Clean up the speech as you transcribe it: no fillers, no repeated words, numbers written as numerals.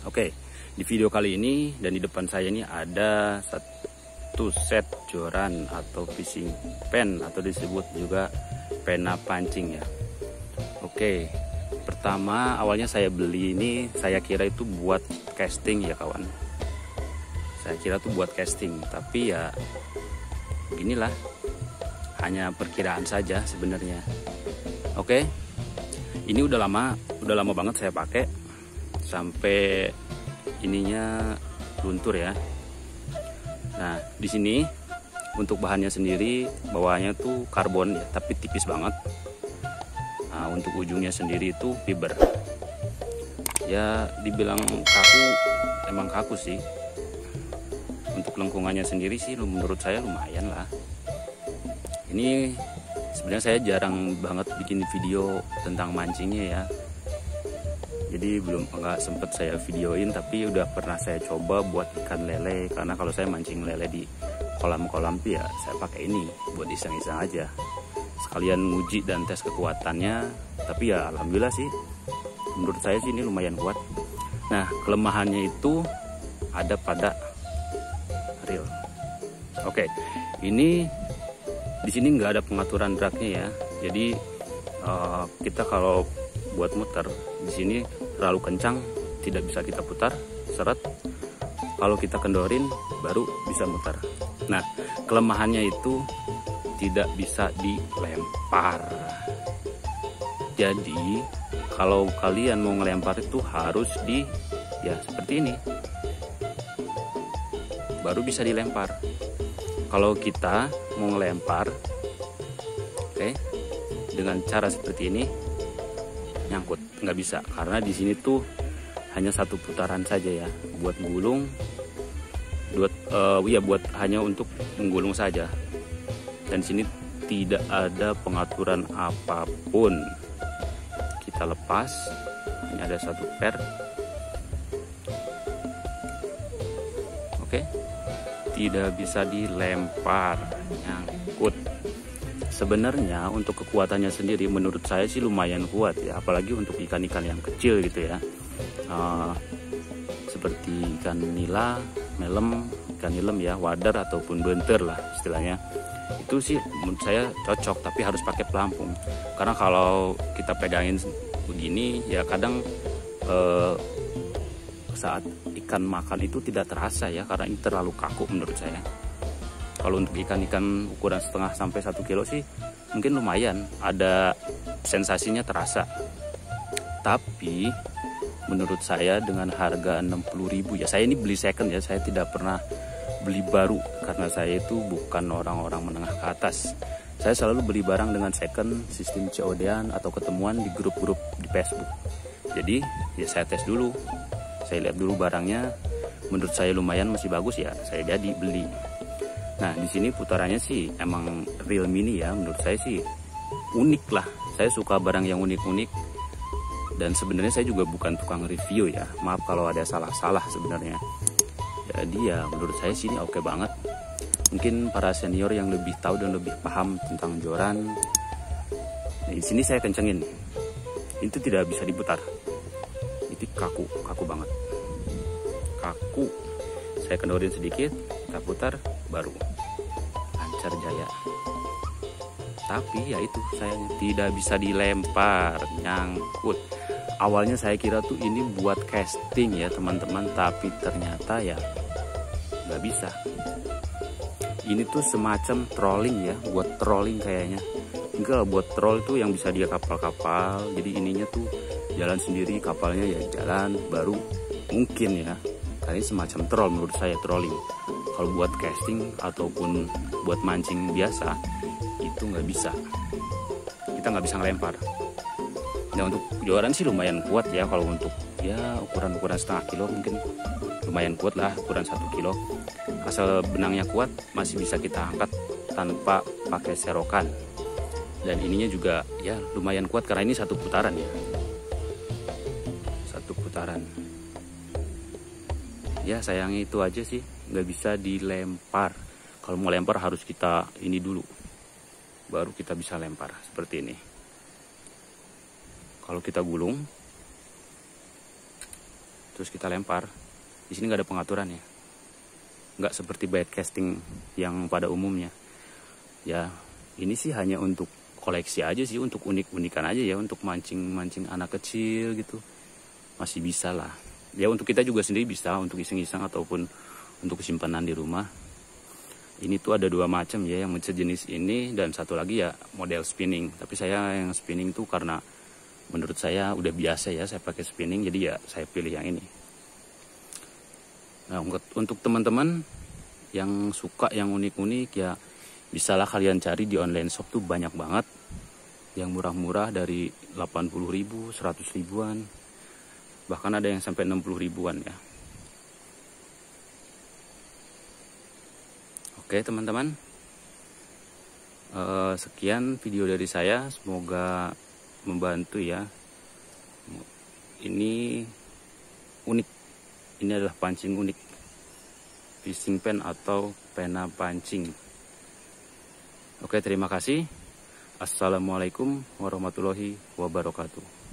Oke, di video kali ini dan di depan saya ini ada satu set joran atau fishing pen atau disebut juga pena pancing ya. Oke, pertama awalnya saya beli ini saya kira itu buat casting ya kawan. Saya kira itu buat casting, tapi ya beginilah, hanya perkiraan saja sebenarnya. Oke, ini udah lama banget saya pakai sampai ininya luntur ya. Nah, di sini untuk bahannya sendiri bawahnya tuh karbon ya, tapi tipis banget. Nah, untuk ujungnya sendiri itu fiber. Ya, dibilang kaku, emang kaku sih. Untuk lengkungannya sendiri sih menurut saya lumayan lah. Ini sebenarnya saya jarang banget bikin video tentang mancingnya ya. Jadi nggak sempet saya videoin, tapi udah pernah saya coba buat ikan lele. Karena kalau saya mancing lele di kolam-kolam tuh ya saya pakai ini buat iseng-iseng aja. Sekalian nguji dan tes kekuatannya. Tapi ya alhamdulillah sih, menurut saya sih ini lumayan kuat. Nah, kelemahannya itu ada pada reel. Oke, ini di sini nggak ada pengaturan dragnya ya. Jadi kita kalau buat muter di sini terlalu kencang tidak bisa kita putar seret. Kalau kita kendorin baru bisa muter. Nah, kelemahannya itu tidak bisa dilempar. Jadi kalau kalian mau ngelempar itu harus ya seperti ini, baru bisa dilempar. Kalau kita mau ngelempar, oke, dengan cara seperti ini nyangkut, nggak bisa, karena di sini tuh hanya satu putaran saja ya, buat gulung, buat hanya untuk menggulung saja. Dan di sini tidak ada pengaturan apapun. Kita lepas, ini ada satu per, oke, tidak bisa dilempar, nyangkut. Sebenarnya untuk kekuatannya sendiri menurut saya sih lumayan kuat ya, apalagi untuk ikan-ikan yang kecil gitu ya, seperti ikan nila, melem, ikan nilem ya, wader ataupun benter lah istilahnya. Itu sih menurut saya cocok, tapi harus pakai pelampung. Karena kalau kita pegangin begini ya kadang saat ikan makan itu tidak terasa ya, karena ini terlalu kaku menurut saya. Kalau untuk ikan-ikan ukuran setengah sampai 1 kilo sih mungkin lumayan, ada sensasinya terasa. Tapi menurut saya dengan harga 60.000 ya, saya ini beli second ya, saya tidak pernah beli baru karena saya itu bukan orang-orang menengah ke atas. Saya selalu beli barang dengan second, sistem COD-an atau ketemuan di grup-grup di Facebook. Jadi ya saya tes dulu, saya lihat dulu barangnya, menurut saya lumayan masih bagus ya, saya jadi beli. Nah, di sini putarannya sih emang reel mini ya, menurut saya sih unik lah. Saya suka barang yang unik-unik. Dan sebenarnya saya juga bukan tukang review ya. Maaf kalau ada salah-salah sebenarnya. Jadi ya menurut saya sih ini oke banget. Mungkin para senior yang lebih tahu dan lebih paham tentang joran. Nah, di sini saya kencengin. Itu tidak bisa diputar. Itu kaku banget. Kaku. Saya kendorin sedikit, kita putar, baru lancar jaya. Tapi ya itu sayangnya tidak bisa dilempar, nyangkut. Awalnya saya kira tuh ini buat casting ya teman-teman, tapi ternyata ya nggak bisa. Ini tuh semacam trolling ya, buat trolling kayaknya. Enggak, buat troll tuh yang bisa dia kapal-kapal. Jadi ininya tuh jalan sendiri, kapalnya ya jalan, baru mungkin ya. Ini semacam troll menurut saya, trolling. Kalau buat casting ataupun buat mancing biasa itu nggak bisa, kita nggak bisa ngelempar. Nah, untuk joran sih lumayan kuat ya, kalau untuk ya ukuran setengah kilo mungkin lumayan kuat lah, ukuran 1 kilo. Asal benangnya kuat masih bisa kita angkat tanpa pakai serokan. Dan ininya juga ya lumayan kuat karena ini satu putaran ya, satu putaran. Ya sayangnya itu aja sih, nggak bisa dilempar. Kalau mau lempar harus kita ini dulu, baru kita bisa lempar seperti ini. Kalau kita gulung, terus kita lempar. Di sini nggak ada pengaturan ya, nggak seperti bait casting yang pada umumnya. Ya ini sih hanya untuk koleksi aja sih, untuk unik-unikan aja ya, untuk mancing-mancing anak kecil gitu masih bisa lah ya. Untuk kita juga sendiri bisa, untuk iseng-iseng ataupun untuk simpanan di rumah. Ini tuh ada 2 macam ya, yang sejenis ini dan satu lagi ya model spinning. Tapi saya yang spinning tuh karena menurut saya udah biasa ya saya pakai spinning, jadi ya saya pilih yang ini. Nah untuk teman-teman yang suka yang unik-unik ya, bisalah kalian cari di online shop tuh banyak banget yang murah-murah dari 80.000, 100 ribuan, bahkan ada yang sampai 60 ribuan ya. Oke teman-teman, sekian video dari saya, semoga membantu ya. Ini unik, ini adalah pancing unik, fishing pen atau pena pancing. Oke, terima kasih. Assalamualaikum warahmatullahi wabarakatuh.